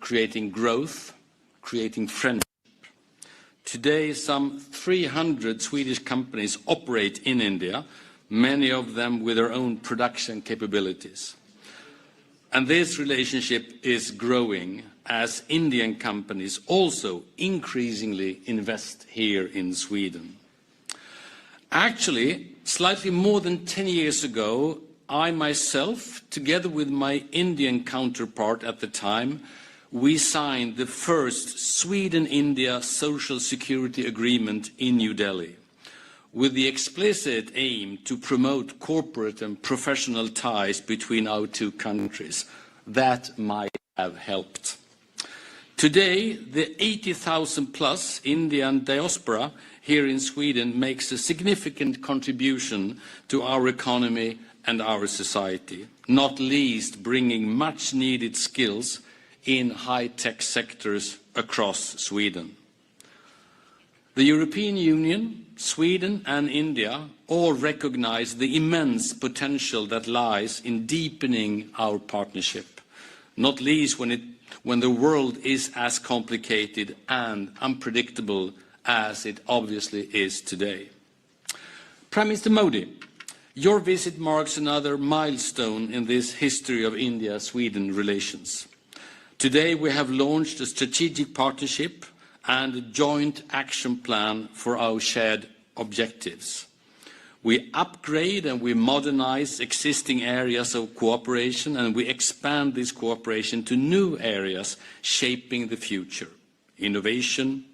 creating growth, creating friendship. Today, some 300 Swedish companies operate in India, many of them with their own production capabilities. And this relationship is growing as Indian companies also increasingly invest here in Sweden. Actually, slightly more than 10 years ago, I myself, together with my Indian counterpart at the time, we signed the first Sweden-India Social Security Agreement in New Delhi, with the explicit aim to promote corporate and professional ties between our two countries. That might have helped. Today, the 80,000 plus Indian diaspora here in Sweden makes a significant contribution to our economy and our society, not least bringing much needed skills in high-tech sectors across Sweden. The European Union, Sweden and India all recognize the immense potential that lies in deepening our partnership, not least when the world is as complicated and unpredictable as it obviously is today. Prime Minister Modi, your visit marks another milestone in this history of India-Sweden relations. Today we have launched a strategic partnership and a joint action plan for our shared objectives. We upgrade and we modernize existing areas of cooperation, and we expand this cooperation to new areas shaping the future: innovation,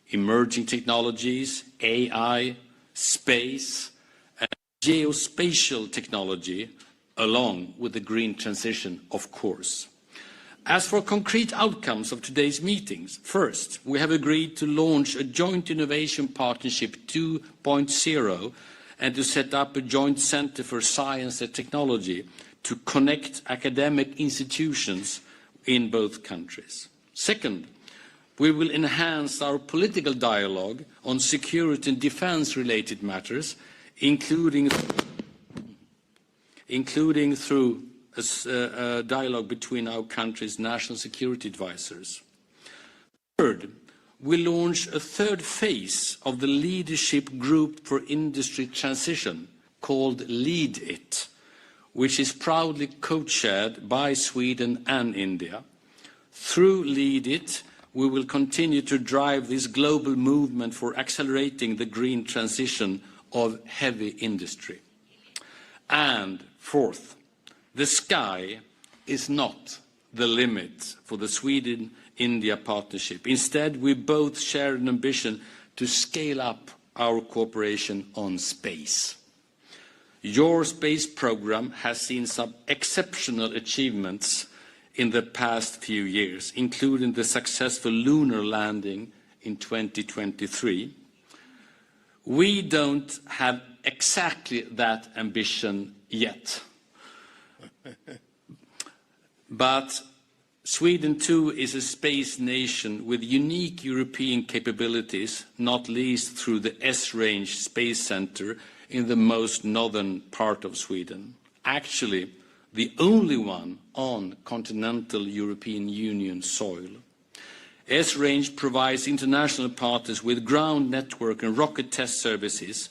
emerging technologies, AI, space, and geospatial technology, along with the green transition, of course. As for concrete outcomes of today's meetings, first, we have agreed to launch a joint innovation partnership 2.0 and to set up a joint center for science and technology to connect academic institutions in both countries. Second, we will enhance our political dialogue on security and defense-related matters, including through a dialogue between our country's national security advisors. Third, we launch a third phase of the Leadership Group for Industry Transition, called Lead It, which is proudly co-chaired by Sweden and India. Through Lead It, we will continue to drive this global movement for accelerating the green transition of heavy industry. And fourth, the sky is not the limit for the Sweden-India partnership. Instead, we both share an ambition to scale up our cooperation on space. Your space program has seen some exceptional achievements in the past few years, including the successful lunar landing in 2023. We don't have exactly that ambition yet. But Sweden too is a space nation with unique European capabilities, not least through the S-Range Space Center in the most northern part of Sweden. Actually, the only one on continental European Union soil. S-Range provides international partners with ground network and rocket test services.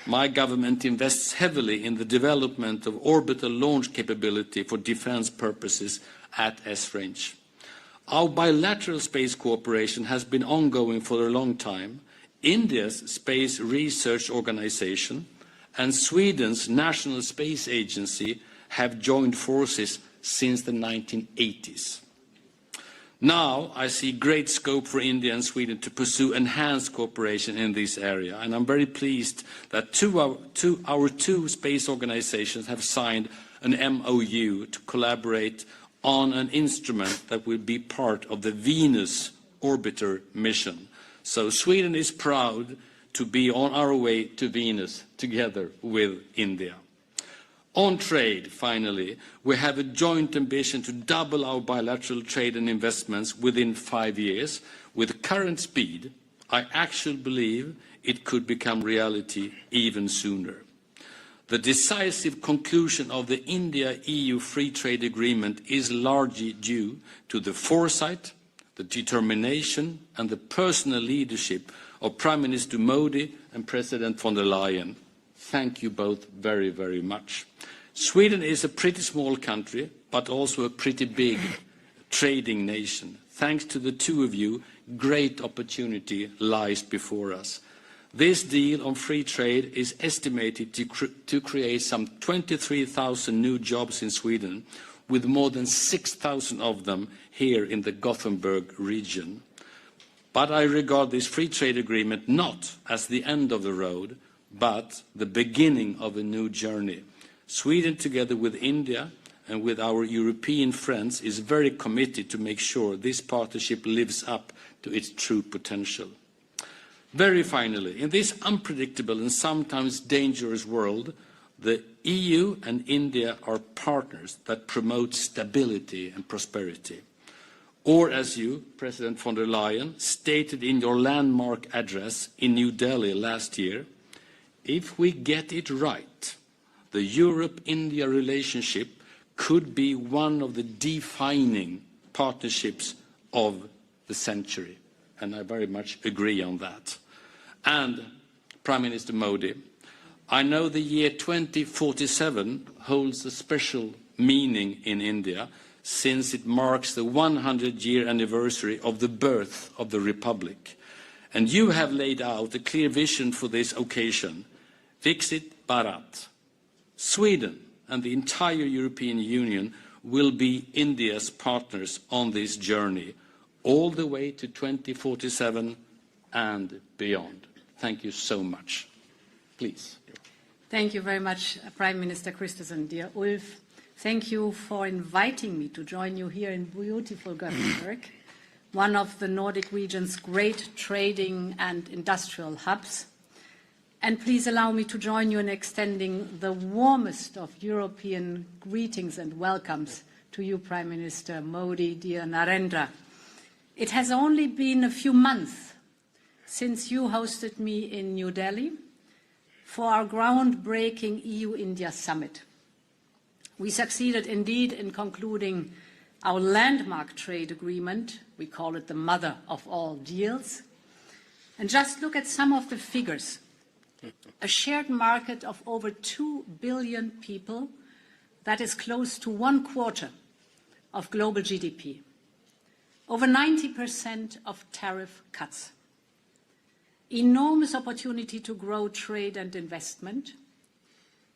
My government invests heavily in the development of orbital launch capability for defense purposes at S-Range. Our bilateral space cooperation has been ongoing for a long time. India's Space Research Organization and Sweden's National Space Agency have joined forces since the 1980s. Now I see great scope for India and Sweden to pursue enhanced cooperation in this area, and I'm very pleased that our two space organizations have signed an MOU to collaborate on an instrument that will be part of the Venus orbiter mission. So Sweden is proud to be on our way to Venus together with India. On trade, finally, we have a joint ambition to double our bilateral trade and investments within 5 years. With current speed, I actually believe it could become reality even sooner. The decisive conclusion of the India-EU Free Trade Agreement is largely due to the foresight, the determination and the personal leadership of Prime Minister Modi and President von der Leyen. Thank you both very, very much. Sweden is a pretty small country, but also a pretty big trading nation. Thanks to the two of you, great opportunity lies before us. This deal on free trade is estimated to create some 23,000 new jobs in Sweden, with more than 6,000 of them here in the Gothenburg region. But I regard this free trade agreement not as the end of the road, but the beginning of a new journey. Sweden, together with India and with our European friends, is very committed to make sure this partnership lives up to its true potential. Very finally, in this unpredictable and sometimes dangerous world, the EU and India are partners that promote stability and prosperity. Or, as you, President von der Leyen, stated in your landmark address in New Delhi last year, if we get it right, the Europe-India relationship could be one of the defining partnerships of the century. And I very much agree on that. And, Prime Minister Modi, I know the year 2047 holds a special meaning in India, since it marks the 100-year anniversary of the birth of the Republic. And you have laid out a clear vision for this occasion. Viksit Bharat. Sweden and the entire European Union will be India's partners on this journey, all the way to 2047 and beyond. Thank you so much. Please. Thank you very much, Prime Minister Kristersson. Dear Ulf, thank you for inviting me to join you here in beautiful Gothenburg, one of the Nordic region's great trading and industrial hubs. And please allow me to join you in extending the warmest of European greetings and welcomes to you, Prime Minister Modi, dear Narendra. It has only been a few months since you hosted me in New Delhi for our groundbreaking EU-India summit. We succeeded indeed in concluding our landmark trade agreement. We call it the mother of all deals. And just look at some of the figures. A shared market of over 2 billion people, that is close to 1/4 of global GDP. Over 90% of tariff cuts. Enormous opportunity to grow trade and investment.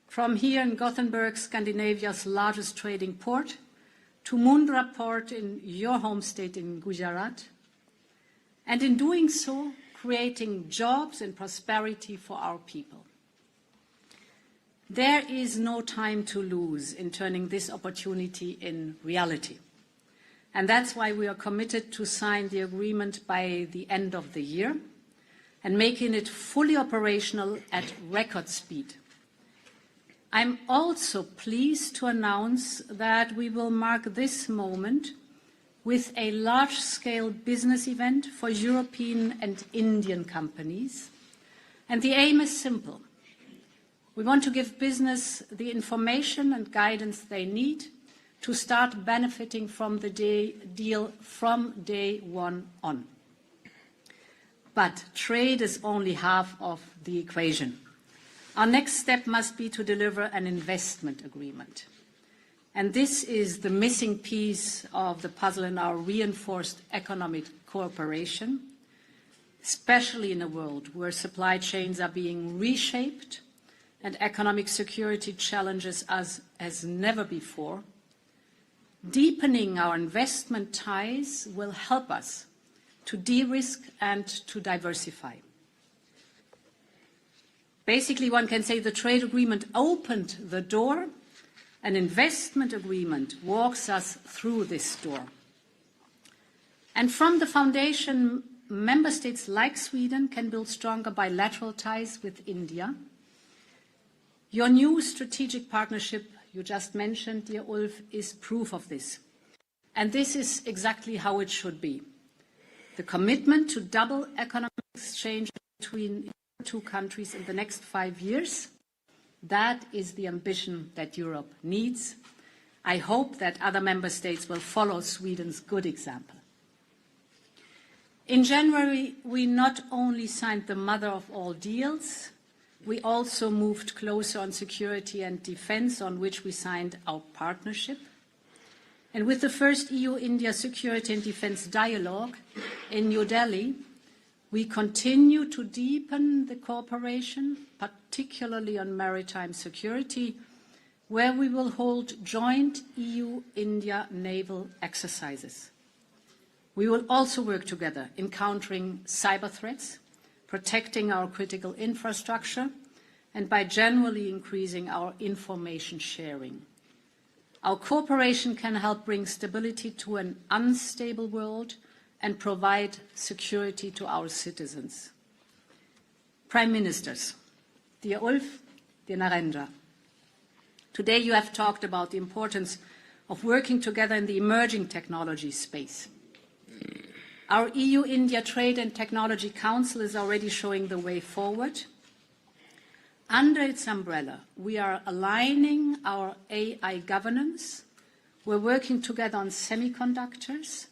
From here in Gothenburg, Scandinavia's largest trading port, to Mundra port in your home state in Gujarat. And in doing so, creating jobs and prosperity for our people. There is no time to lose in turning this opportunity in reality. And that's why we are committed to sign the agreement by the end of the year and making it fully operational at record speed. I'm also pleased to announce that we will mark this moment with a large-scale business event for European and Indian companies. And the aim is simple. We want to give business the information and guidance they need to start benefiting from the deal from day one on. But trade is only half of the equation. Our next step must be to deliver an investment agreement. And this is the missing piece of the puzzle in our reinforced economic cooperation, especially in a world where supply chains are being reshaped and economic security challenges us as never before. Deepening our investment ties will help us to de-risk and to diversify. Basically, one can say the trade agreement opened the door. An investment agreement walks us through this door. And from the foundation, member states like Sweden can build stronger bilateral ties with India. Your new strategic partnership you just mentioned, dear Ulf, is proof of this. And this is exactly how it should be. The commitment to double economic exchange between two countries in the next 5 years, that is the ambition that Europe needs. I hope that other member states will follow Sweden's good example. In January, we not only signed the mother of all deals, we also moved closer on security and defense, on which we signed our partnership. And with the first EU-India security and defense dialogue in New Delhi, we continue to deepen the cooperation, particularly on maritime security, where we will hold joint EU-India naval exercises. We will also work together in countering cyber threats, protecting our critical infrastructure, and by generally increasing our information sharing. Our cooperation can help bring stability to an unstable world and provide security to our citizens. Prime Ministers, dear Ulf, dear Narendra, today you have talked about the importance of working together in the emerging technology space. Our EU-India Trade and Technology Council is already showing the way forward. Under its umbrella, we are aligning our AI governance. We're working together on semiconductors.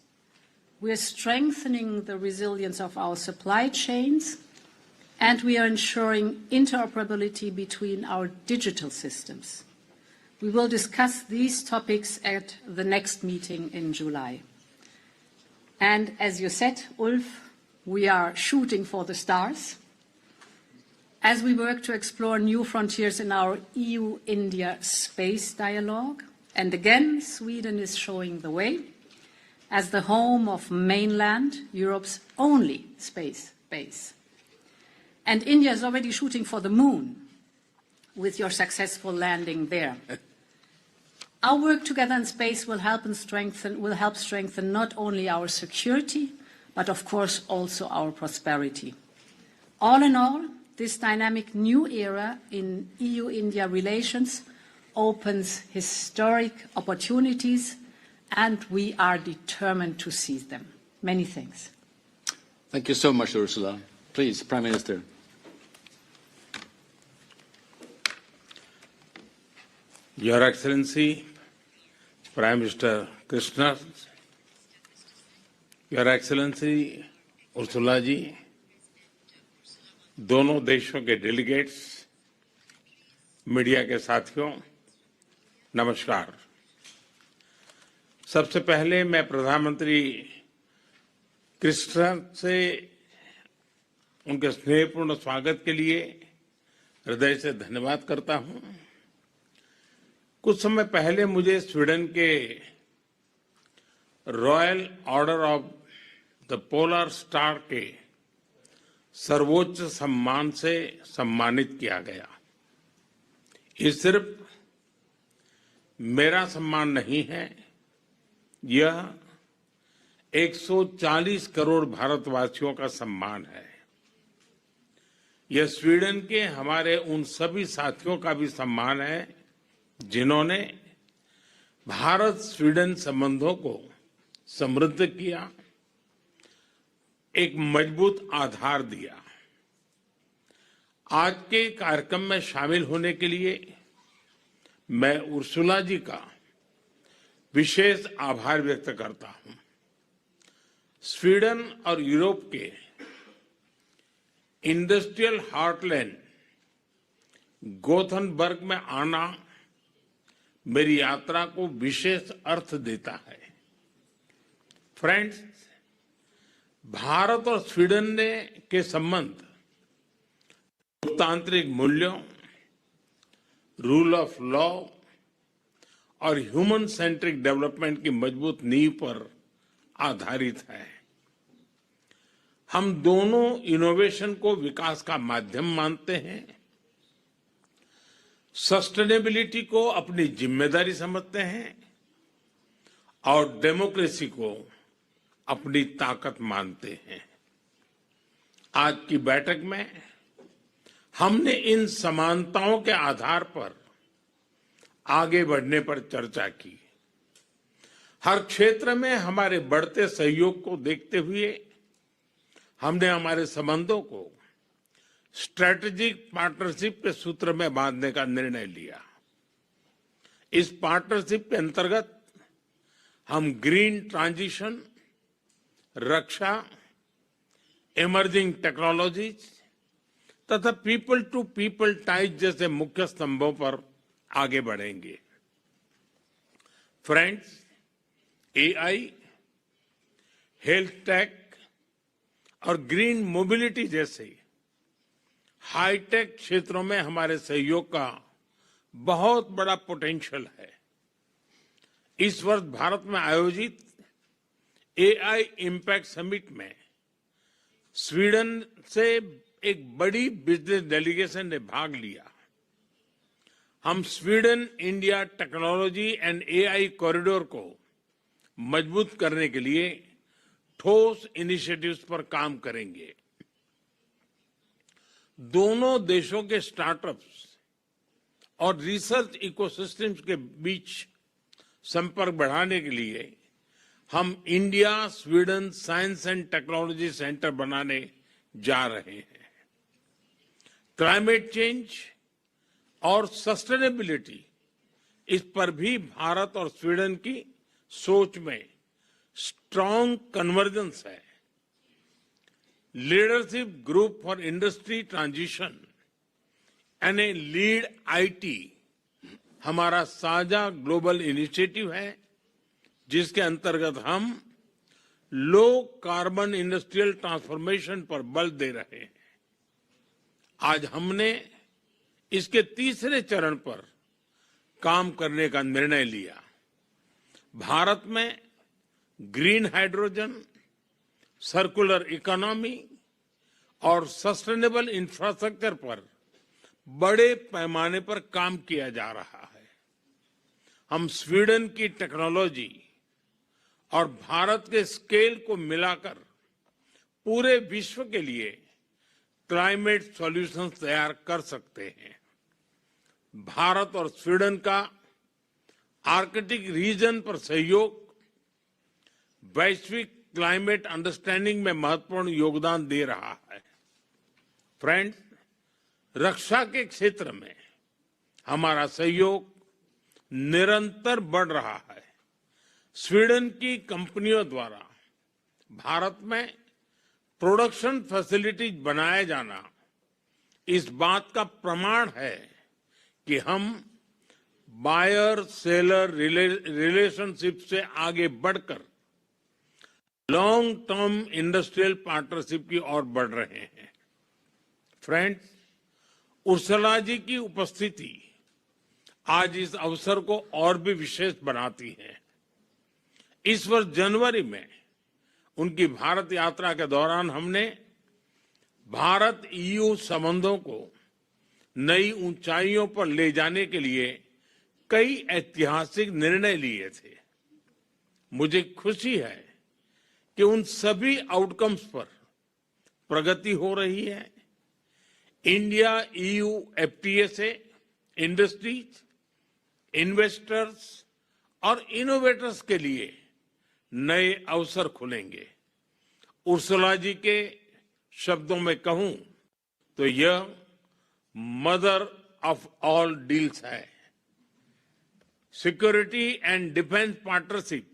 We're strengthening the resilience of our supply chains, and we are ensuring interoperability between our digital systems. We will discuss these topics at the next meeting in July. And as you said, Ulf, we are shooting for the stars as we work to explore new frontiers in our EU-India space dialogue. And again, Sweden is showing the way as the home of mainland Europe's only space base. And India is already shooting for the moon with your successful landing there. Our work together in space will help strengthen not only our security, but of course also our prosperity. All in all, this dynamic new era in EU-India relations opens historic opportunities, and we are determined to seize them. Many thanks. Thank you so much, Ursula. Please, Prime Minister. Your Excellency, Prime Minister Krishna, Your Excellency Ursula ji, दोनों देशों के delegates, media के साथियों, नमस्कार। सबसे पहले मैं प्रधानमंत्री कृष्णन से उनके स्नेहपूर्ण स्वागत के लिए हृदय से धन्यवाद करता हूं। कुछ समय पहले मुझे स्वीडन के royal order of the polar star के सर्वोच्च सम्मान से सम्मानित किया गया। ये सिर्फ मेरा सम्मान नहीं है, यह 140 करोड़ भारतवासियों का सम्मान है। यह स्वीडन के हमारे उन सभी साथियों का भी सम्मान है जिन्होंने भारत स्वीडन संबंधों को समृद्ध किया, एक मजबूत आधार दिया। आज के कार्यक्रम में शामिल होने के लिए मैं उर्सुला जी का विशेष आभार व्यक्त करता हूं। स्वीडन और यूरोप के इंडस्ट्रियल हार्टलैंड गोथनबर्ग में आना मेरी यात्रा को विशेष अर्थ देता है। फ्रेंड्स, भारत और स्वीडन के संबंध लोकतांत्रिक मूल्यों, रूल ऑफ लॉ और ह्यूमन सेंट्रिक डेवलपमेंट की मजबूत नींव पर आधारित है। हम दोनों इनोवेशन को विकास का माध्यम मानते हैं, सस्टेनेबिलिटी को अपनी जिम्मेदारी समझते हैं और डेमोक्रेसी को अपनी ताकत मानते हैं। आज की बैठक में हमने इन समानताओं के आधार पर आगे बढ़ने पर चर्चा की। हर क्षेत्र में हमारे बढ़ते सहयोग को देखते हुए हमने हमारे संबंधों को स्ट्रेटेजिक पार्टनरशिप के सूत्र में बांधने का निर्णय लिया। इस पार्टनरशिप के अंतर्गत हम ग्रीन ट्रांजिशन, रक्षा, इमर्जिंग टेक्नोलॉजीज तथा पीपल टू पीपल टाइज जैसे मुख्य स्तंभों पर आगे बढ़ेंगे। फ्रेंड्स, एआई, हेल्थ टेक और ग्रीन मोबिलिटी जैसे हाईटेक क्षेत्रों में हमारे सहयोग का बहुत बड़ा पोटेंशियल है। इस वर्ष भारत में आयोजित एआई इम्पैक्ट समिट में स्वीडन से एक बड़ी बिजनेस डेलीगेशन ने भाग लिया। हम Sweden India technology and AI corridor को मजबूत करने के लिए ठोस इनिशिएटिव्स पर काम करेंगे। दोनों देशों के स्टार्टअप्स और रिसर्च इकोसिस्टम्स के बीच संपर्क बढ़ाने के लिए हम India Sweden science and technology centre बनाने जा रहे हैं। क्लाइमेट चेंज और सस्टेनेबिलिटी, इस पर भी भारत और स्वीडन की सोच में स्ट्रांग कन्वर्जेंस है। Leadership group for industry transition यानी लीड आईटी हमारा साझा ग्लोबल इनिशिएटिव है, जिसके अंतर्गत हम लो कार्बन इंडस्ट्रियल ट्रांसफॉर्मेशन पर बल दे रहे हैं। आज हमने इसके तीसरे चरण पर काम करने का निर्णय लिया। भारत में ग्रीन हाइड्रोजन, सर्कुलर इकोनॉमी और सस्टेनेबल इंफ्रास्ट्रक्चर पर बड़े पैमाने पर काम किया जा रहा है। हम स्वीडन की टेक्नोलॉजी और भारत के स्केल को मिलाकर पूरे विश्व के लिए क्लाइमेट सॉल्यूशंस तैयार कर सकते हैं। भारत और स्वीडन का आर्कटिक रीजन पर सहयोग वैश्विक क्लाइमेट अंडरस्टैंडिंग में महत्वपूर्ण योगदान दे रहा है। फ्रेंड्स, रक्षा के क्षेत्र में हमारा सहयोग निरंतर बढ़ रहा है। स्वीडन की कंपनियों द्वारा भारत में प्रोडक्शन फैसिलिटीज बनाया जाना इस बात का प्रमाण है कि हम बायर सेलर रिलेशनशिप से आगे बढ़कर लॉन्ग टर्म इंडस्ट्रियल पार्टनरशिप की ओर बढ़ रहे हैं। फ्रेंड्स, उर्सला जी की उपस्थिति आज इस अवसर को और भी विशेष बनाती है। इस वर्ष जनवरी में उनकी भारत यात्रा के दौरान हमने भारत ईयू संबंधों को नई ऊंचाइयों पर ले जाने के लिए कई ऐतिहासिक निर्णय लिए थे। मुझे खुशी है कि उन सभी आउटकम्स पर प्रगति हो रही है। इंडिया ईयू एफटीए से इंडस्ट्रीज, इन्वेस्टर्स और इनोवेटर्स के लिए नए अवसर खुलेंगे। उर्सला जी के शब्दों में कहूं तो यह मदर ऑफ ऑल डील्स है। सिक्योरिटी एंड डिफेंस पार्टनरशिप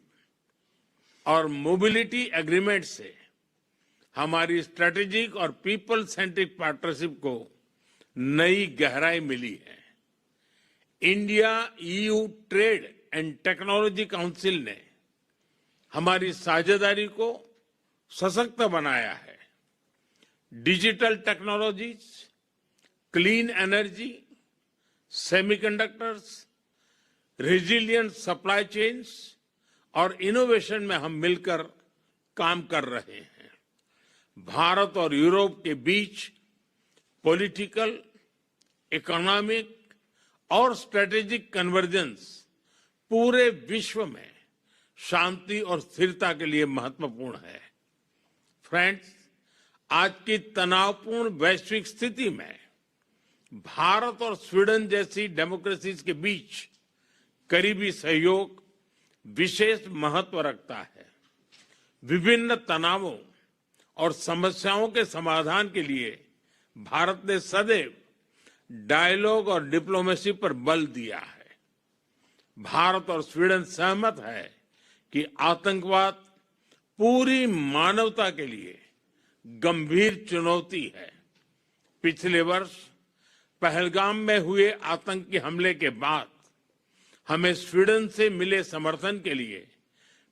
और मोबिलिटी एग्रीमेंट से हमारी स्ट्रेटेजिक और पीपल सेंट्रिक पार्टनरशिप को नई गहराई मिली है। India EU trade and technology council ने हमारी साझेदारी को सशक्त बनाया है। Digital technologies, clean energy, semiconductors, resilient supply chains और इनोवेशन में हम मिलकर काम कर रहे हैं। भारत और यूरोप के बीच पॉलिटिकल, इकोनॉमिक और स्ट्रेटेजिक कन्वर्जेंस पूरे विश्व में शांति और स्थिरता के लिए महत्वपूर्ण है। फ्रेंड्स, आज की तनावपूर्ण वैश्विक स्थिति में भारत और स्वीडन जैसी डेमोक्रेसीज के बीच करीबी सहयोग विशेष महत्व रखता है। विभिन्न तनावों और समस्याओं के समाधान के लिए भारत ने सदैव डायलॉग और डिप्लोमेसी पर बल दिया है। भारत और स्वीडन सहमत है कि आतंकवाद पूरी मानवता के लिए गंभीर चुनौती है। पिछले वर्ष पहलगाम में हुए आतंकी हमले के बाद हमें स्वीडन से मिले समर्थन के लिए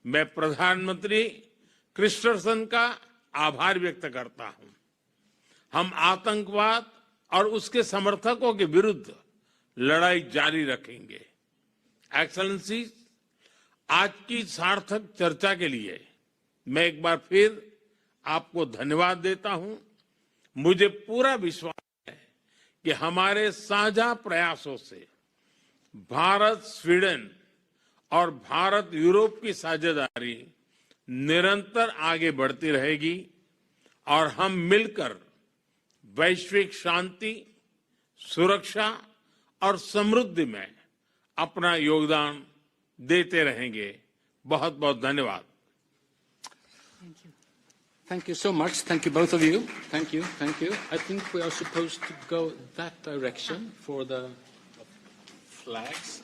मैं प्रधानमंत्री क्रिस्टरसन का आभार व्यक्त करता हूं। हम आतंकवाद और उसके समर्थकों के विरुद्ध लड़ाई जारी रखेंगे। एक्सेलेंसी, आज की सार्थक चर्चा के लिए मैं एक बार फिर आपको धन्यवाद देता हूं। मुझे पूरा विश्वास है कि हमारे साझा प्रयासों से भारत स्वीडन और भारत यूरोप की साझेदारी निरंतर आगे बढ़ती रहेगी और हम मिलकर वैश्विक शांति, सुरक्षा और समृद्धि में अपना योगदान देते रहेंगे। बहुत बहुत धन्यवाद। Thank you so much. Thank you, both of you. Thank you. Thank you. I think we are supposed to go that direction for the flags.